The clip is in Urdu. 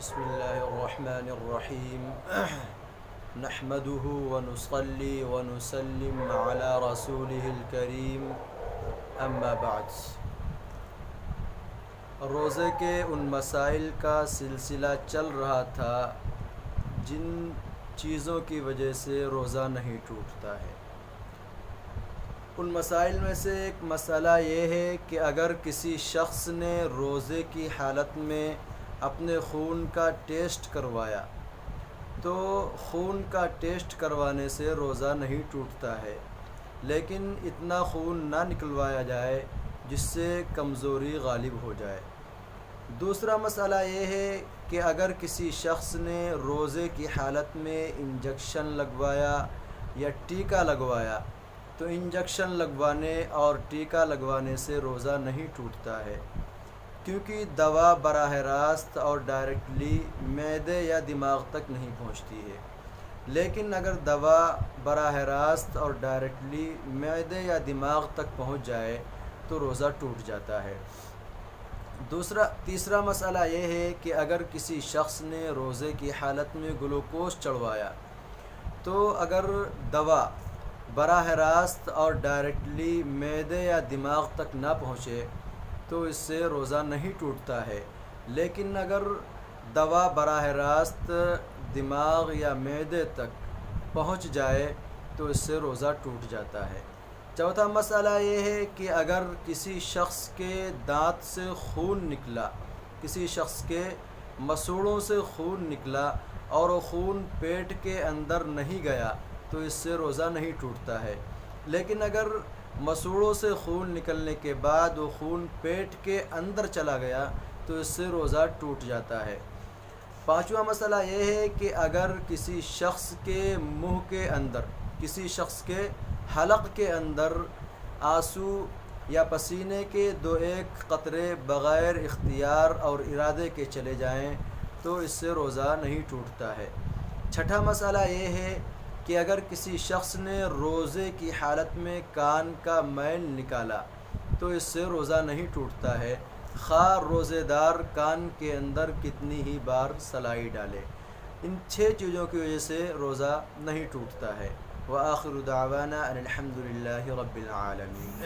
بسم اللہ الرحمن الرحیم نحمده ونصلي ونسلم على رسوله الکریم اما بعد۔ روزے کے ان مسائل کا سلسلہ چل رہا تھا جن چیزوں کی وجہ سے روزہ نہیں ٹوٹتا ہے۔ ان مسائل میں سے ایک مسئلہ یہ ہے کہ اگر کسی شخص نے روزے کی حالت میں اپنے خون کا ٹیسٹ کروایا تو خون کا ٹیسٹ کروانے سے روزہ نہیں ٹوٹتا ہے، لیکن اتنا خون نہ نکلوایا جائے جس سے کمزوری غالب ہو جائے۔ دوسرا مسئلہ یہ ہے کہ اگر کسی شخص نے روزے کی حالت میں انجیکشن لگوایا یا ٹیکہ لگوایا تو انجیکشن لگوانے اور ٹیکہ لگوانے سے روزہ نہیں ٹوٹتا ہے، کیونکہ دوا براہ راست اور ڈائریکٹلی معدے یا دماغ تک نہیں پہنچتی ہے، لیکن اگر دوا براہ راست اور ڈائریکٹلی معدے یا دماغ تک پہنچ جائے تو روزہ ٹوٹ جاتا ہے۔ تیسرا مسئلہ یہ ہے کہ اگر کسی شخص نے روزے کی حالت میں گلوکوز چڑھوایا تو اگر دوا براہ راست اور ڈائریکٹلی معدے یا دماغ تک نہ پہنچے تو اس سے روزہ نہیں ٹوٹتا ہے، لیکن اگر دوا براہ راست دماغ یا معدے تک پہنچ جائے تو اس سے روزہ ٹوٹ جاتا ہے۔ چوتھا مسئلہ یہ ہے کہ اگر کسی شخص کے دانت سے خون نکلا، کسی شخص کے مسوڑوں سے خون نکلا اور وہ خون پیٹ کے اندر نہیں گیا تو اس سے روزہ نہیں ٹوٹتا ہے، لیکن اگر مسوڑوں سے خون نکلنے کے بعد وہ خون پیٹ کے اندر چلا گیا تو اس سے روزہ ٹوٹ جاتا ہے۔ پانچواں مسئلہ یہ ہے کہ اگر کسی شخص کے منہ کے اندر، کسی شخص کے حلق کے اندر آنسو یا پسینے کے دو ایک قطرے بغیر اختیار اور ارادے کے چلے جائیں تو اس سے روزہ نہیں ٹوٹتا ہے۔ چھٹا مسئلہ یہ ہے کہ اگر کسی شخص نے روزے کی حالت میں کان کا میل نکالا تو اس سے روزہ نہیں ٹوٹتا ہے، خواہ روزے دار کان کے اندر کتنی ہی بار سلائی ڈالے۔ ان 6 چیزوں کی وجہ سے روزہ نہیں ٹوٹتا ہے۔ وآخر دعوانا ان الحمد للہ رب العالمین۔